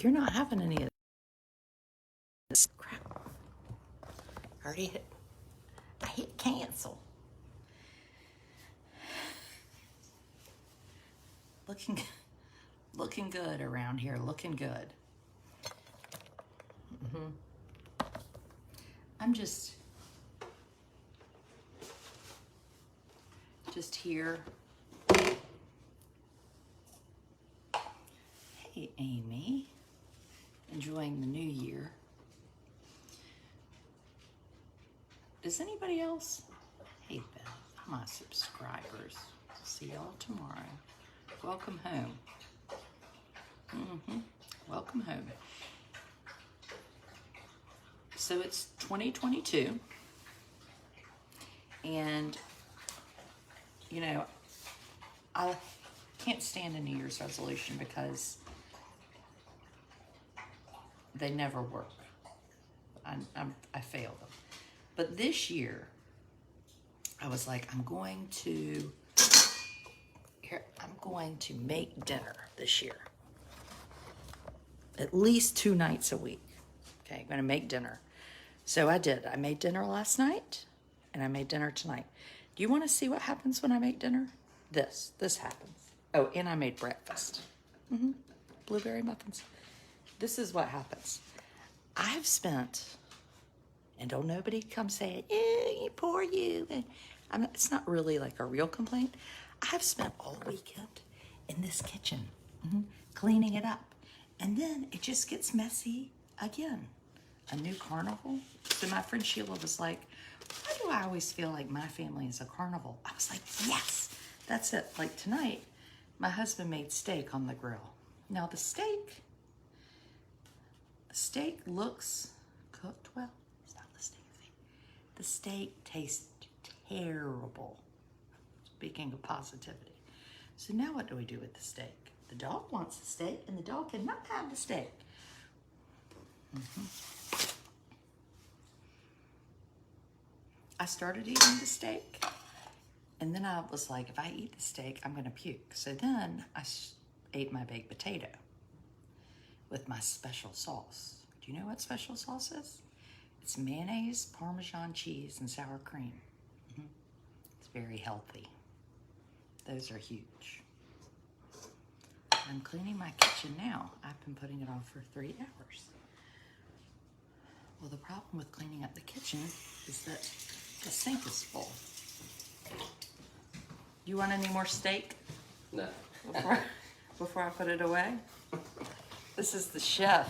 You're not having any of this crap. I already hit. I hit cancel. Looking good around here. Looking good. I'm just here. Hey, Amy. Enjoying the new year. Does anybody else? Hey, Beth, my subscribers. See y'all tomorrow. Welcome home. Welcome home. So it's 2022. And, you know, I can't stand a New Year's resolution because they never work. I fail them. But this year, I was like, I'm going to make dinner this year. At least 2 nights a week. Okay, I'm gonna make dinner. So I did. I made dinner last night, and I made dinner tonight. Do you wanna see what happens when I make dinner? This happens. Oh, and I made breakfast. Blueberry muffins. This is what happens. I've spent, and don't nobody come say, you poor you. And it's not really like a real complaint. I've spent all weekend in this kitchen, cleaning it up. And then it just gets messy again. A new carnival. So my friend Sheila was like, why do I always feel like my family is a carnival? I was like, yes, that's it. Like tonight, my husband made steak on the grill. Now the steak looks cooked well. It's not the steak thing. The steak tastes terrible. Speaking of positivity. So now what do we do with the steak? The dog wants the steak, and the dog cannot have the steak. I started eating the steak, and then I was like, if I eat the steak, I'm gonna puke. So then I ate my baked potato with my special sauce. Do you know what special sauce is? It's mayonnaise, Parmesan cheese, and sour cream. It's very healthy. Those are huge. I'm cleaning my kitchen now. I've been putting it on for 3 hours. Well, the problem with cleaning up the kitchen is that the sink is full. You want any more steak? No. Before I put it away? This is the chef,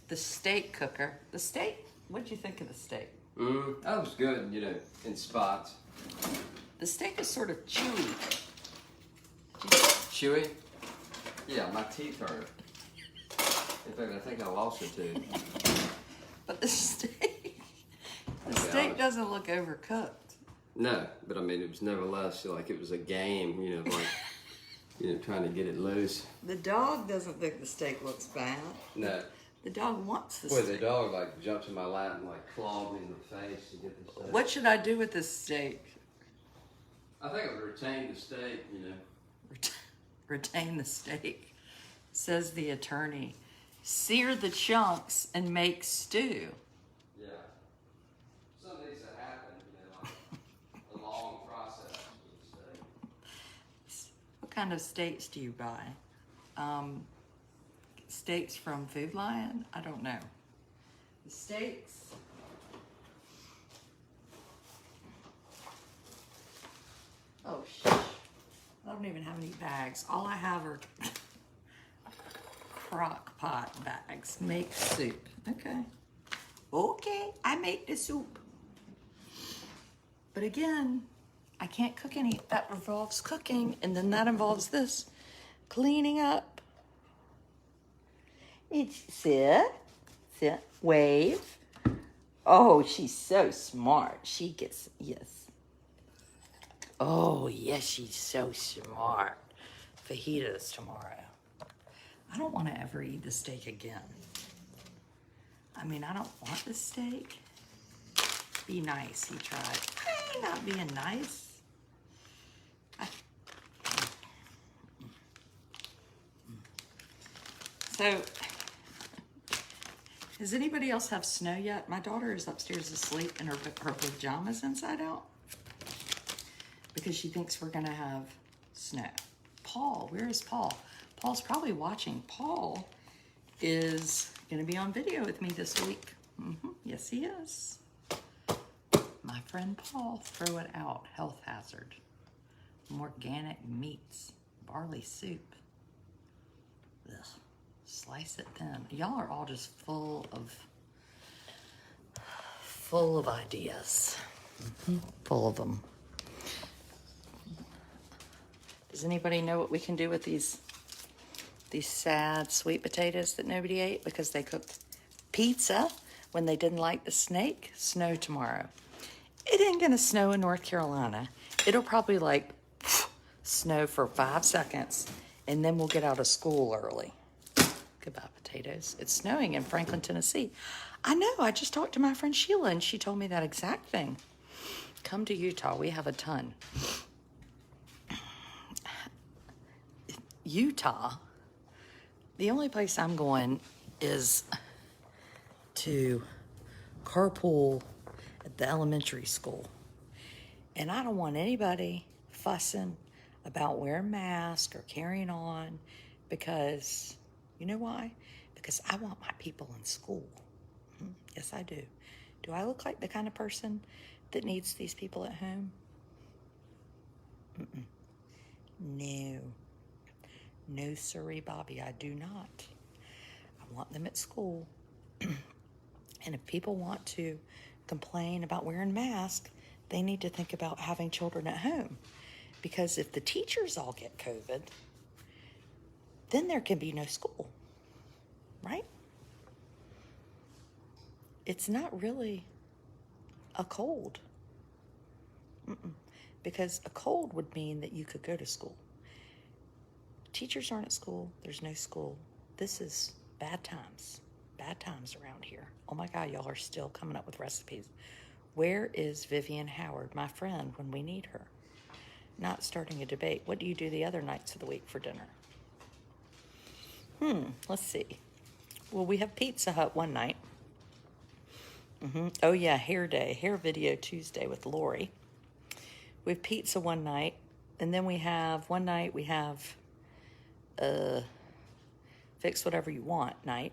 the steak cooker. The steak, what'd you think of the steak? That was good, you know, in spots. The steak is sort of chewy. Chewy? Yeah, my teeth hurt. In fact, I think I lost a tooth. But the steak doesn't look overcooked. No, but I mean, it was nevertheless like it was a game, you know, like, you know, trying to get it loose. The dog doesn't think the steak looks bad. No. The dog wants the Boy, steak. the dog like jumped in my lap and like clawed me in the face to get the steak. What should I do with this steak? I think I would retain the steak, you know. Retain the steak, says the attorney. Sear the chunks and make stew. Yeah. Some things that happen, you know, like a long process with the steak. What kind of steaks do you buy? Steaks from Food Lion? I don't know. The steaks. Oh, shit. I don't even have any bags. All I have are crock pot bags. Make soup. Okay. Okay, I make the soup. But again, I can't cook any. That involves cooking, and then that involves this. Cleaning up. It's sit, wave. Oh, she's so smart. She gets, yes. Oh, yes, she's so smart. Fajitas tomorrow. I don't want to ever eat the steak again. I mean, I don't want the steak. Be nice, he tried. I ain't not being nice. So, Does anybody else have snow yet? My daughter is upstairs asleep in her pajamas inside out because she thinks we're gonna have snow. Paul, where is Paul? Paul's probably watching. Paul is gonna be on video with me this week. Yes, he is. My friend Paul, throw it out, health hazard. Organic meats, barley soup. Ugh. Slice it thin. Y'all are all just full of ideas. Full of them. Does anybody know what we can do with these sad sweet potatoes that nobody ate because they cooked pizza when they didn't like the snake? Snow tomorrow. It ain't gonna snow in North Carolina. It'll probably like snow for 5 seconds and then we'll get out of school early. Goodbye, potatoes. It's snowing in Franklin, Tennessee. I know, I just talked to my friend Sheila and she told me that exact thing. Come to Utah, we have a ton. Utah, the only place I'm going is to carpool at the elementary school. And I don't want anybody fussing about wearing masks or carrying on because, you know why? Because I want my people in school. Yes, I do. Do I look like the kind of person that needs these people at home? No. No, sirree, Bobby, I do not. I want them at school. And if people want to complain about wearing masks, they need to think about having children at home. Because if the teachers all get COVID, then there can be no school, right? It's not really a cold. Because a cold would mean that you could go to school. Teachers aren't at school. There's no school. This is bad times. Bad times around here. Oh my God, y'all are still coming up with recipes. Where is Vivian Howard, my friend, when we need her? Not starting a debate. What do you do the other nights of the week for dinner? Let's see. Well, we have Pizza Hut one night. Oh yeah, hair day. Hair video Tuesday with Lori. We have pizza one night. And then we have, one night we have fix whatever you want night.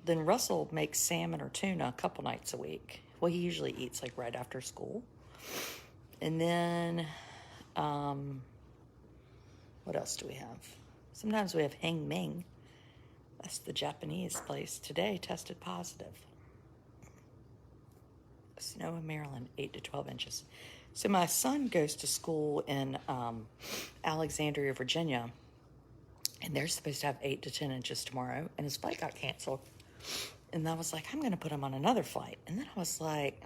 Then Russell makes salmon or tuna a couple nights a week. Well, he usually eats like right after school. And then, what else do we have? Sometimes we have Heng Ming. That's the Japanese place. Today tested positive. Snow in Maryland, 8 to 12 inches. So my son goes to school in Alexandria, Virginia. And they're supposed to have 8 to 10 inches tomorrow. And his flight got canceled. And I was like, I'm going to put him on another flight. And then I was like,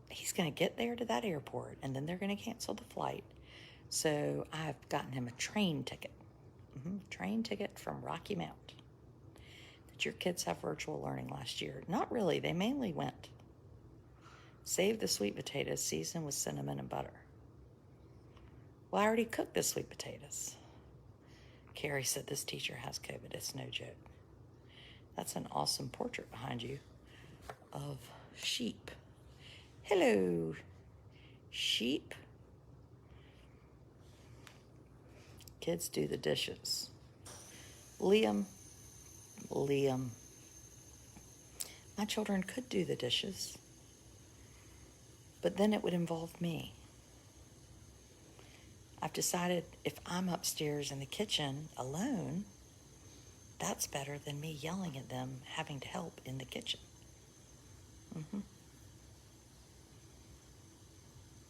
he's going to get there to that airport. And then they're going to cancel the flight. So I've gotten him a train ticket. Train ticket from Rocky Mount. Did your kids have virtual learning last year? Not really. They mainly went. Save the sweet potatoes, seasoned with cinnamon and butter. Well, I already cooked the sweet potatoes. Carrie said this teacher has COVID. It's no joke. That's an awesome portrait behind you of sheep. Hello, sheep. Kids do the dishes. Liam. My children could do the dishes, but then it would involve me. I've decided if I'm upstairs in the kitchen alone, that's better than me yelling at them having to help in the kitchen.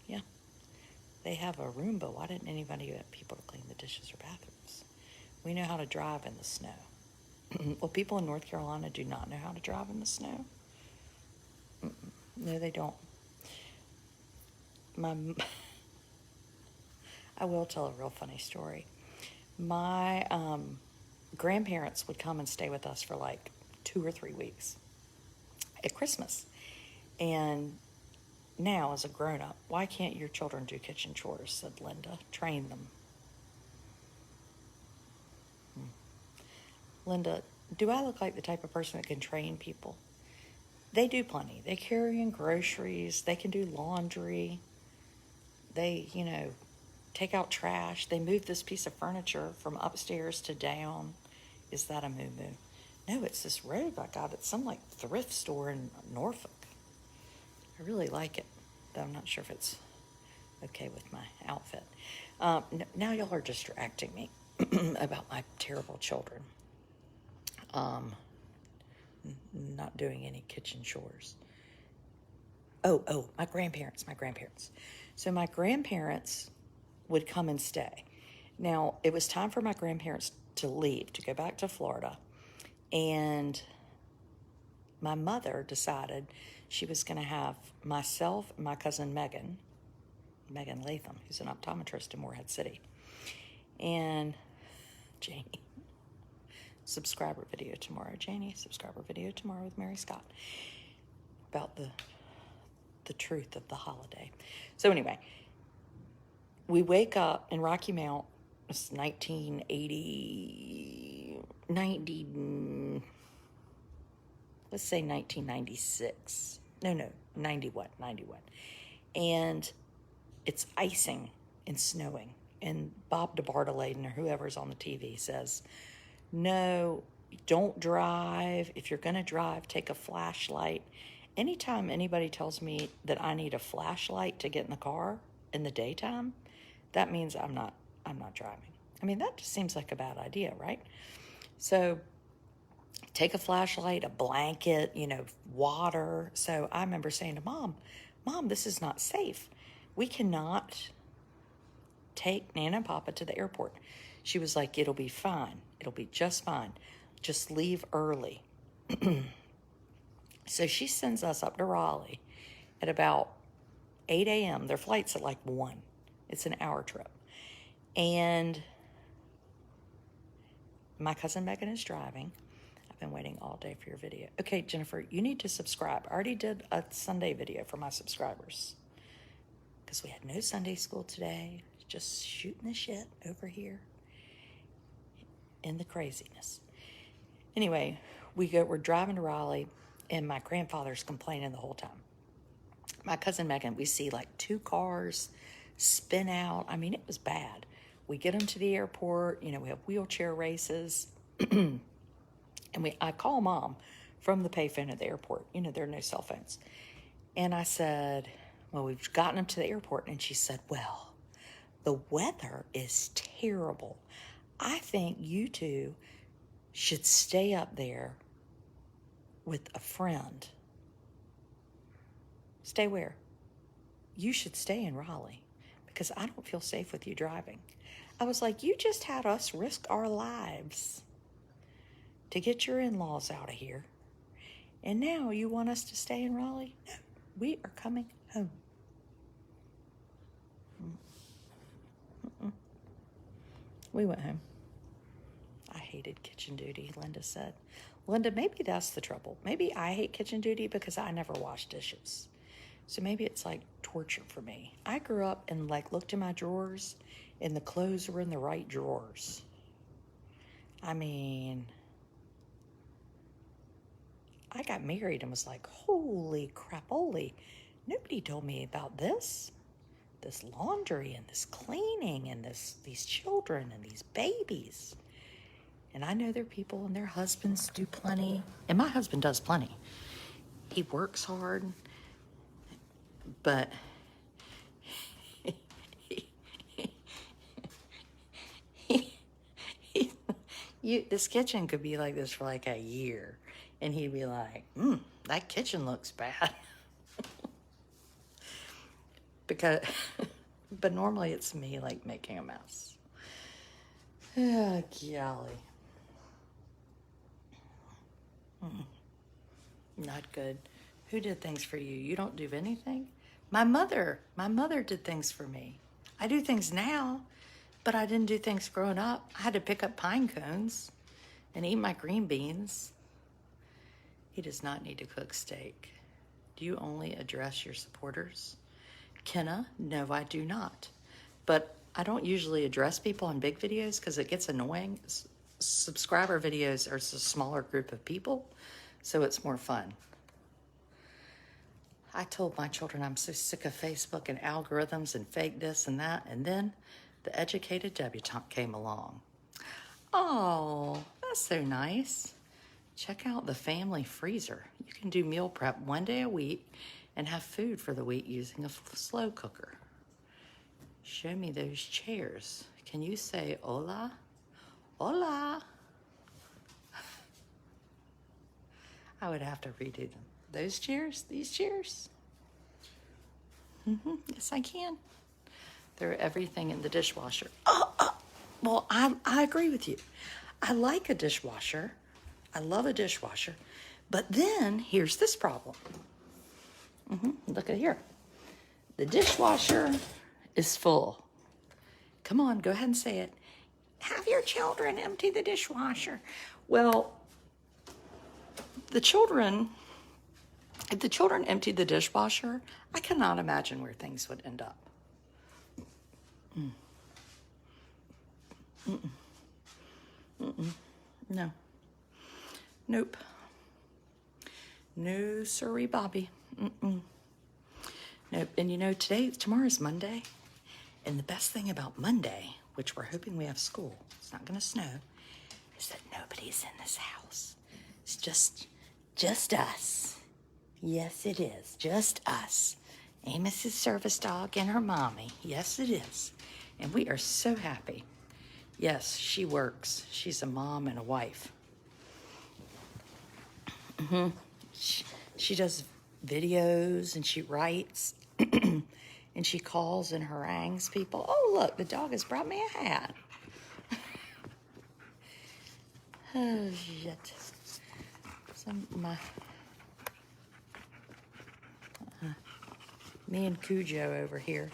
Yeah. They have a Roomba. Why didn't anybody get people to clean the dishes or bathrooms? We know how to drive in the snow. Well, people in North Carolina do not know how to drive in the snow. No, they don't. I will tell a real funny story. My grandparents would come and stay with us for like 2 or 3 weeks at Christmas. And now, as a grown-up, why can't your children do kitchen chores, said Linda. Train them. Linda, do I look like the type of person that can train people? They do plenty. They carry in groceries. They can do laundry. They, take out trash. They move this piece of furniture from upstairs to down. Is that a moo-moo? No, it's this robe I got at some like thrift store in Norfolk. I really like it, though I'm not sure if it's okay with my outfit. Now y'all are distracting me about my terrible children. Not doing any kitchen chores. Oh, my grandparents. So my grandparents would come and stay. Now, it was time for my grandparents to leave, to go back to Florida. And my mother decided she was going to have myself and my cousin Megan Latham, who's an optometrist in Morehead City, and Janie. Subscriber video tomorrow, Janie. Subscriber video tomorrow with Mary Scott about the truth of the holiday. So anyway, we wake up in Rocky Mount. It's 1980, let's say 1996. No, 91. And it's icing and snowing. And Bob DeBartolade or whoever's on the TV says, no, don't drive. If you're going to drive, take a flashlight. Anytime anybody tells me that I need a flashlight to get in the car in the daytime, that means I'm not driving. I mean, that just seems like a bad idea, right? So take a flashlight, a blanket, water. So I remember saying to Mom, this is not safe. We cannot take Nana and Papa to the airport. She was like, it'll be fine. It'll be just fine. Just leave early. So she sends us up to Raleigh at about 8 a.m. Their flight's at like 1. It's an hour trip. And my cousin Megan is driving. I've been waiting all day for your video. Okay, Jennifer, you need to subscribe. I already did a Sunday video for my subscribers because we had no Sunday school today. Just shooting the shit over here in the craziness. Anyway, we're driving to Raleigh, and my grandfather's complaining the whole time. My cousin Megan, we see like 2 cars spin out. I mean, it was bad. We get them to the airport. We have wheelchair races. And I call Mom from the payphone at the airport. There are no cell phones. And I said, well, we've gotten them to the airport. And she said, well, the weather is terrible. I think you two should stay up there with a friend. Stay where? You should stay in Raleigh because I don't feel safe with you driving. I was like, you just had us risk our lives to get your in-laws out of here. And now you want us to stay in Raleigh? No, we are coming home. We went home. I hated kitchen duty, Linda said. Linda, maybe that's the trouble. Maybe I hate kitchen duty because I never wash dishes. So maybe it's like torture for me. I grew up and looked in my drawers and the clothes were in the right drawers. I mean, I got married and was like, holy crapoly. Nobody told me about this laundry and this cleaning and these children and these babies. And I know there are people and their husbands do plenty. And my husband does plenty. He works hard, but this kitchen could be like this for like a year. And he'd be like, that kitchen looks bad. But normally it's me making a mess. Oh, golly. Not good. Who did things for you? You don't do anything? My mother did things for me. I do things now, but I didn't do things growing up. I had to pick up pine cones and eat my green beans. He does not need to cook steak. Do you only address your supporters? Kenna, no, I do not. But I don't usually address people on big videos because it gets annoying. subscriber videos are a smaller group of people, so it's more fun. I told my children I'm so sick of Facebook and algorithms and fake this and that, and then the educated debutante came along. Oh, that's so nice. Check out the family freezer. You can do meal prep 1 day a week and have food for the week using a slow cooker. Show me those chairs. Can you say hola? Hola. I would have to redo them. Those chairs? These chairs? Yes, I can. Throw everything in the dishwasher. Well, I agree with you. I like a dishwasher. I love a dishwasher. But then here's this problem. Look at here. The dishwasher is full. Come on, go ahead and say it. Have your children empty the dishwasher. Well, if the children emptied the dishwasher, I cannot imagine where things would end up. No. Nope. No, sorry, Bobby. Nope. And you know, tomorrow's Monday. And the best thing about Monday, which we're hoping we have school, it's not going to snow, is that nobody's in this house. It's just us. Yes, it is. Just us. Amos's service dog and her mommy. Yes, it is. And we are so happy. Yes, she works. She's a mom and a wife. She does videos and she writes and she calls and harangues people. Oh, look, the dog has brought me a hat. Oh, shit. Me and Cujo over here.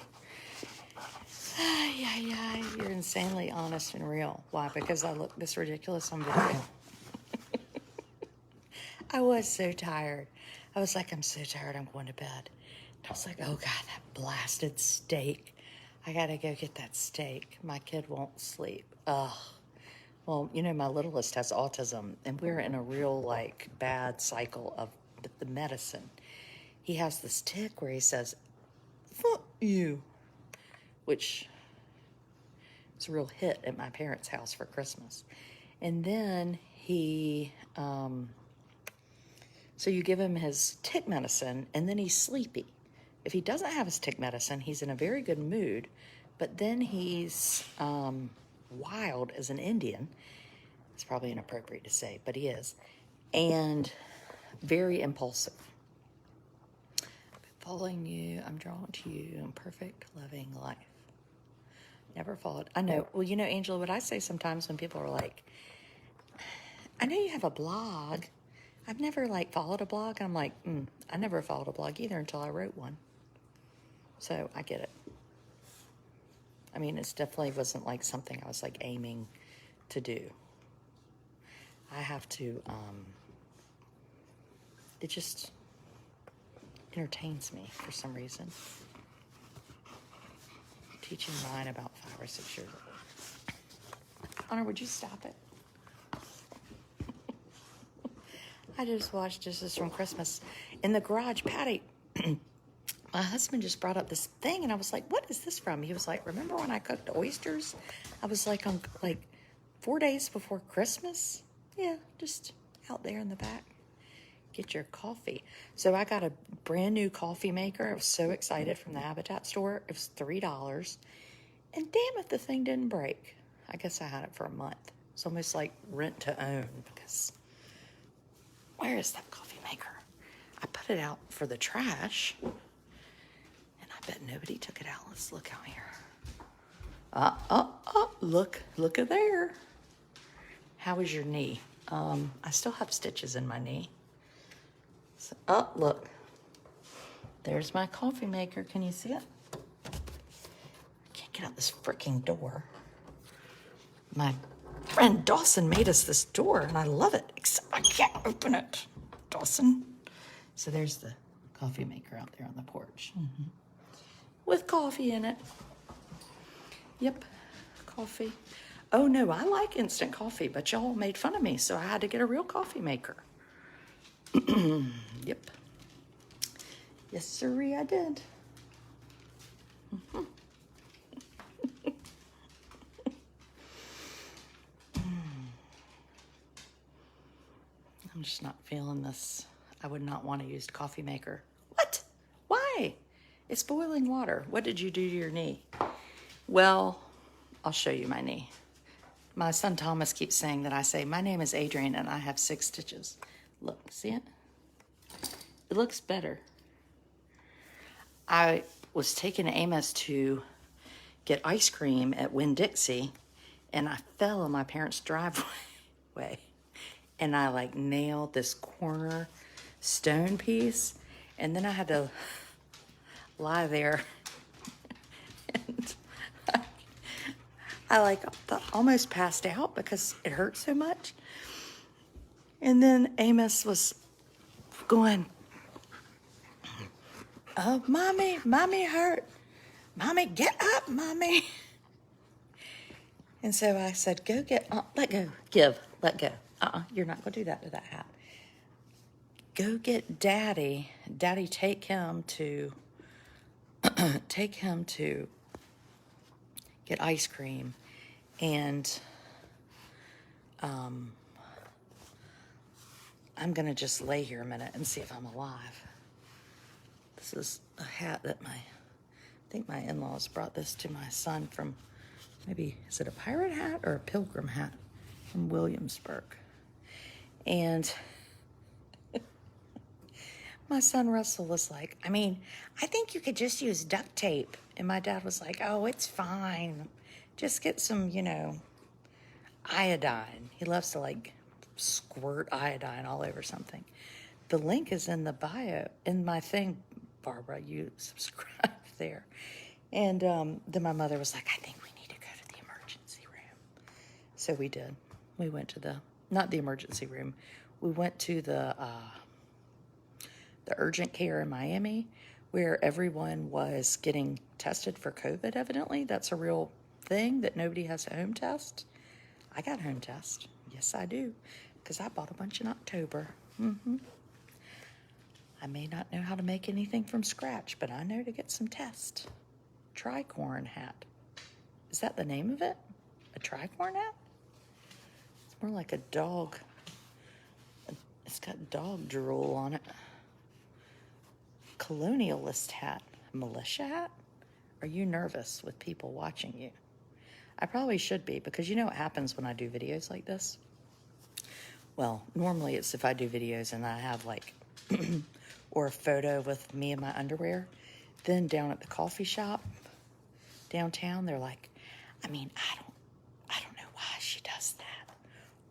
Yeah, you're insanely honest and real. Why? Because I look this ridiculous on video. I was so tired. I was like, I'm so tired, I'm going to bed. And I was like, oh God, that blasted steak. I gotta go get that steak. My kid won't sleep. Ugh. Well, you know, my littlest has autism, and we're in a real, like, bad cycle of the medicine. He has this tick where he says, fuck you, which is a real hit at my parents' house for Christmas. And then so you give him his tick medicine, and then he's sleepy. If he doesn't have his tick medicine, he's in a very good mood, but then he's wild as an Indian. It's probably inappropriate to say, but he is. And very impulsive. Following you, I'm drawn to you in perfect, loving life. Never followed. I know. Well, you know, Angela, what I say sometimes when people are like, I know you have a blog. I've never, like, followed a blog. And I'm like, I never followed a blog either until I wrote one. So I get it. I mean, it definitely wasn't, like, something I was, like, aiming to do. I have to, it just entertains me for some reason. Teaching mine about 5 or 6 years old. Honor, would you stop it? I just watched This Is From Christmas. In the garage, Patty, my husband just brought up this thing, and I was like, what is this from? He was like, remember when I cooked oysters? I was like, on 4 days before Christmas? Yeah, just out there in the back. Get your coffee. So I got a brand new coffee maker. I was so excited from the Habitat store. It was $3. And damn if the thing didn't break. I guess I had it for a month. It's almost like rent to own, because where is that coffee maker? I put it out for the trash, and I bet nobody took it out. Let's look out here. Look at there. How is your knee? I still have stitches in my knee. So, look. There's my coffee maker. Can you see it? I can't get out this freaking door. My friend Dawson made us this door, and I love it, except I can't open it. Dawson. So there's the coffee maker out there on the porch. With coffee in it. Yep, coffee. Oh no, I like instant coffee, but y'all made fun of me, so I had to get a real coffee maker. Yep. Yes, sirree, I did. I'm just not feeling this. I would not want to use coffee maker. What? Why? It's boiling water. What did you do to your knee? Well, I'll show you my knee. My son Thomas keeps saying that I say, my name is Adrian and I have 6 stitches. Look, see it? It looks better. I was taking Amos to get ice cream at Winn-Dixie, and I fell on my parents' driveway. And I like nailed this corner stone piece, and then I had to lie there. And I like almost passed out because it hurt so much. And then Amos was going, oh, mommy hurt. Mommy, get up, mommy. And so I said, go get, let go, let go. You're not going to do that to that hat. Go get Daddy. Daddy, take him to get ice cream. And I'm going to just lay here a minute and see if I'm alive. This is a hat that I think my in-laws brought this to my son from, maybe, is it a pirate hat or a pilgrim hat from Williamsburg? And my son Russell was like, I think you could just use duct tape. And my dad was like, oh, it's fine. Just get some, iodine. He loves to like squirt iodine all over something. The link is in the bio, in my thing, Barbara. You subscribe there. And then my mother was like, I think we need to go to the emergency room. So we did. We went to not the emergency room. We went to the urgent care in Miami, where everyone was getting tested for COVID, evidently. That's a real thing, that nobody has a home test. I got a home test. Yes, I do, because I bought a bunch in October. I may not know how to make anything from scratch, but I know to get some tests. Tricorn hat. Is that the name of it? A tricorn hat? It's more like a dog. It's got dog drool on it. Colonialist hat. Militia hat? Are you nervous with people watching you? I probably should be, because you know what happens when I do videos like this? Well, normally it's if I do videos and I have like, or a photo with me in my underwear. Then down at the coffee shop downtown, they're like, I don't know why she does that.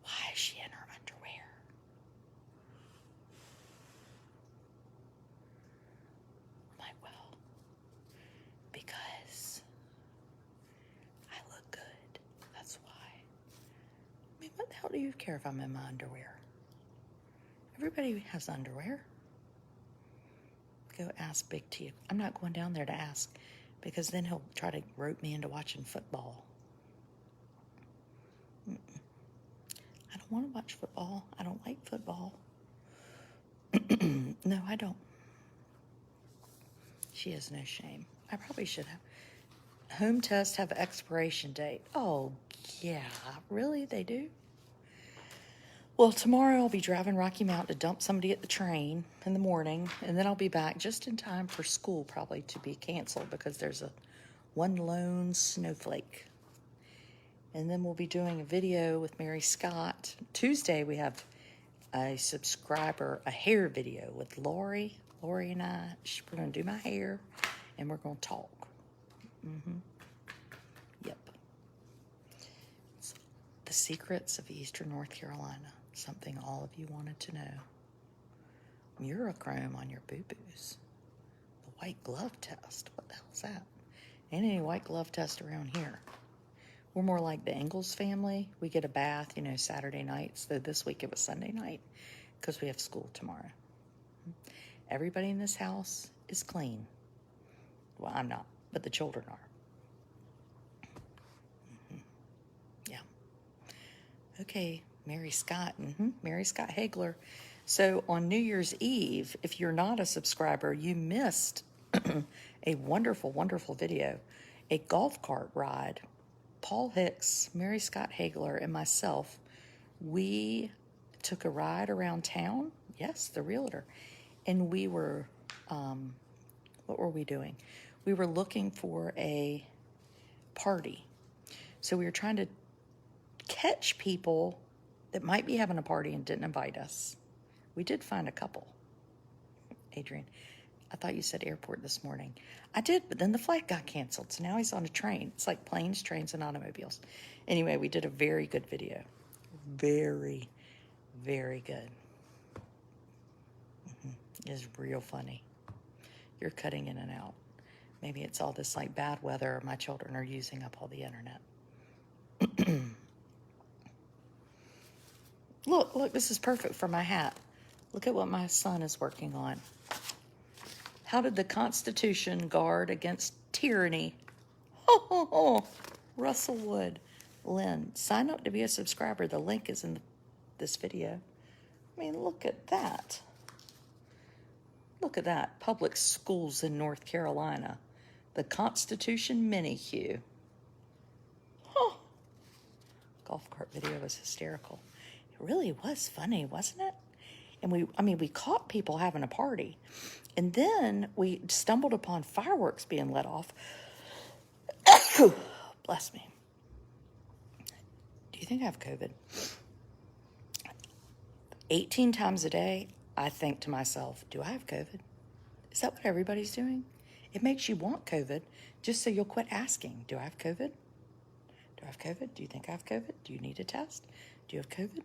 Why is she in her underwear? I'm like, well, because I look good. That's why. What the hell do you care if I'm in my underwear? Everybody has underwear. Go ask Big T. I'm not going down there to ask, because then he'll try to rope me into watching football. I don't want to watch football. I don't like football. No, I don't. She has no shame. I probably should have. Home tests have an expiration date. Oh, yeah. Really? They do? Well, tomorrow I'll be driving Rocky Mount to dump somebody at the train in the morning, and then I'll be back just in time for school probably to be canceled, because there's one lone snowflake. And then we'll be doing a video with Mary Scott. Tuesday we have a hair video with Lori. Lori and I, we're going to do my hair, and we're going to talk. Yep. It's the secrets of Eastern North Carolina. Something all of you wanted to know. Murochrome on your boo-boos. The white glove test. What the hell is that? Ain't any white glove test around here. We're more like the Ingalls family. We get a bath, Saturday nights. Though this week it was Sunday night, because we have school tomorrow. Everybody in this house is clean. Well, I'm not, but the children are. Yeah. Okay, Mary Scott. Mary Scott Hagler. So on New Year's Eve, if you're not a subscriber, you missed a wonderful, wonderful video. A golf cart ride. Paul Hicks, Mary Scott Hagler, and myself, we took a ride around town. Yes, the realtor. And we were, what were we doing? We were looking for a party. So we were trying to catch people that might be having a party and didn't invite us. We did find a couple. Adrian, I thought you said airport this morning. I did, but then the flight got canceled, so now he's on a train. It's like planes, trains, and automobiles. Anyway, we did a very good video. Very, very good. It's real funny. You're cutting in and out. Maybe it's all this like bad weather, or my children are using up all the internet. Look, this is perfect for my hat. Look at what my son is working on. How did the Constitution guard against tyranny? Russell Wood. Lynn, sign up to be a subscriber. The link is in this video. I mean, look at that. Look at that. Public schools in North Carolina. The Constitution mini Q. Golf cart video was hysterical. It really was funny, wasn't it? And we caught people having a party. And then we stumbled upon fireworks being let off. Bless me. Do you think I have COVID? 18 times a day, I think to myself, do I have COVID? Is that what everybody's doing? It makes you want COVID just so you'll quit asking, do I have COVID? Do I have COVID? Do you think I have COVID? Do you need a test? Do you have COVID?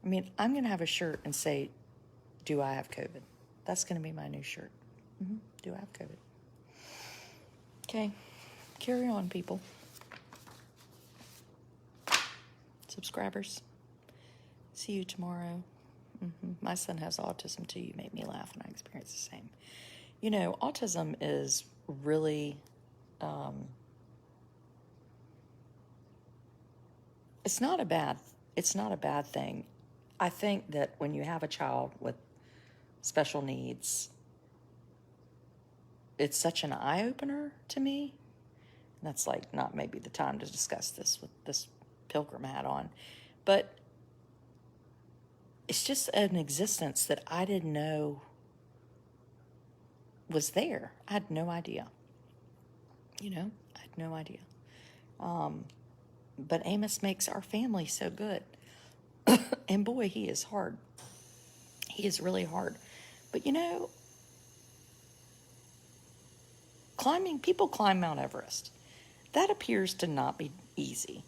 I mean, I'm going to have a shirt and say, do I have COVID? That's going to be my new shirt. Do I have COVID? Okay, carry on, people. Subscribers. See you tomorrow. My son has autism too. You make me laugh and I experience the same. You know, autism is really, it's not a bad thing. I think that when you have a child with special needs, it's such an eye-opener to me. And that's like not maybe the time to discuss this with this pilgrim hat on. But it's just an existence that I didn't know was there. I had no idea. You know, I had no idea. But Amos makes our family so good. And boy, he is hard. He is really hard. But you know, people climb Mount Everest. That appears to not be easy.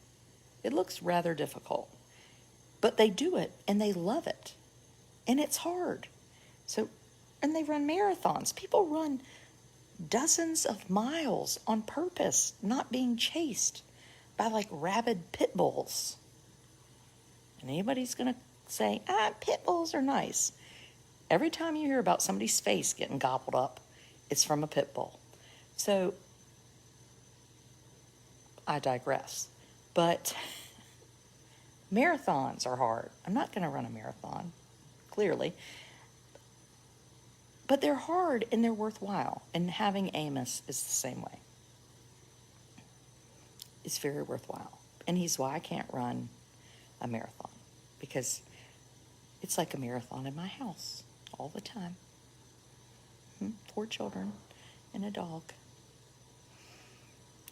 It looks rather difficult. But they do it and they love it. And it's hard. So, and they run marathons. People run dozens of miles on purpose, not being chased by like rabid pit bulls. And anybody's going to say, pit bulls are nice. Every time you hear about somebody's face getting gobbled up, it's from a pit bull. So, I digress. But marathons are hard. I'm not going to run a marathon, clearly. But they're hard and they're worthwhile. And having Amos is the same way. It's very worthwhile. And he's why I can't run a marathon. Because it's like a marathon in my house all the time. 4 children and a dog.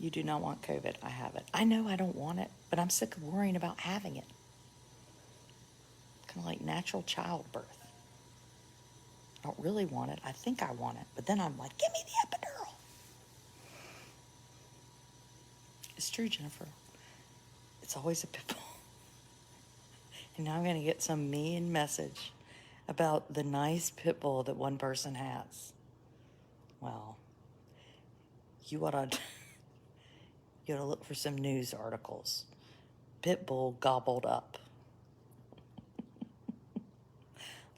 You do not want COVID. I have it. I know I don't want it, but I'm sick of worrying about having it. Kind of like natural childbirth. I don't really want it. I think I want it, but then I'm like, give me the epidural. It's true, Jennifer. It's always a pit bull. And now I'm going to get some mean message about the nice pit bull that one person has. Well, you ought to look for some news articles. Pit bull gobbled up.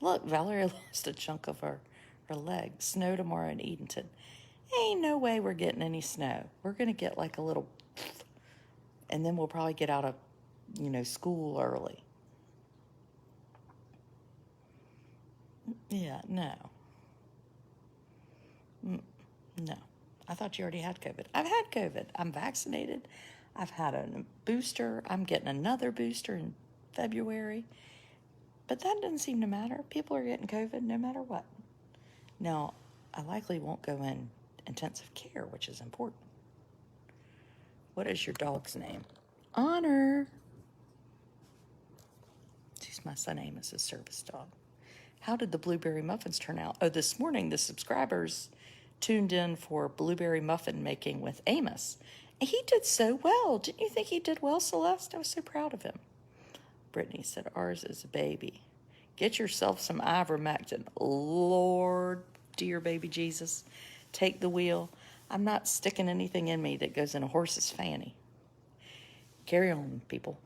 Look, Valerie lost a chunk of her leg. Snow tomorrow in Edenton. Ain't no way we're getting any snow. We're going to get like a little, and then we'll probably get out school early. Yeah, no. No. I thought you already had COVID. I've had COVID. I'm vaccinated. I've had a booster. I'm getting another booster in February. But that doesn't seem to matter. People are getting COVID no matter what. Now, I likely won't go in intensive care, which is important. What is your dog's name? Honor. She's my son Amos's service dog. How did the blueberry muffins turn out? Oh, this morning the subscribers tuned in for blueberry muffin making with Amos. And he did so well. Didn't you think he did well, Celeste? I was so proud of him. Brittany said, ours is a baby. Get yourself some ivermectin. Lord, dear baby Jesus, take the wheel. I'm not sticking anything in me that goes in a horse's fanny. Carry on, people.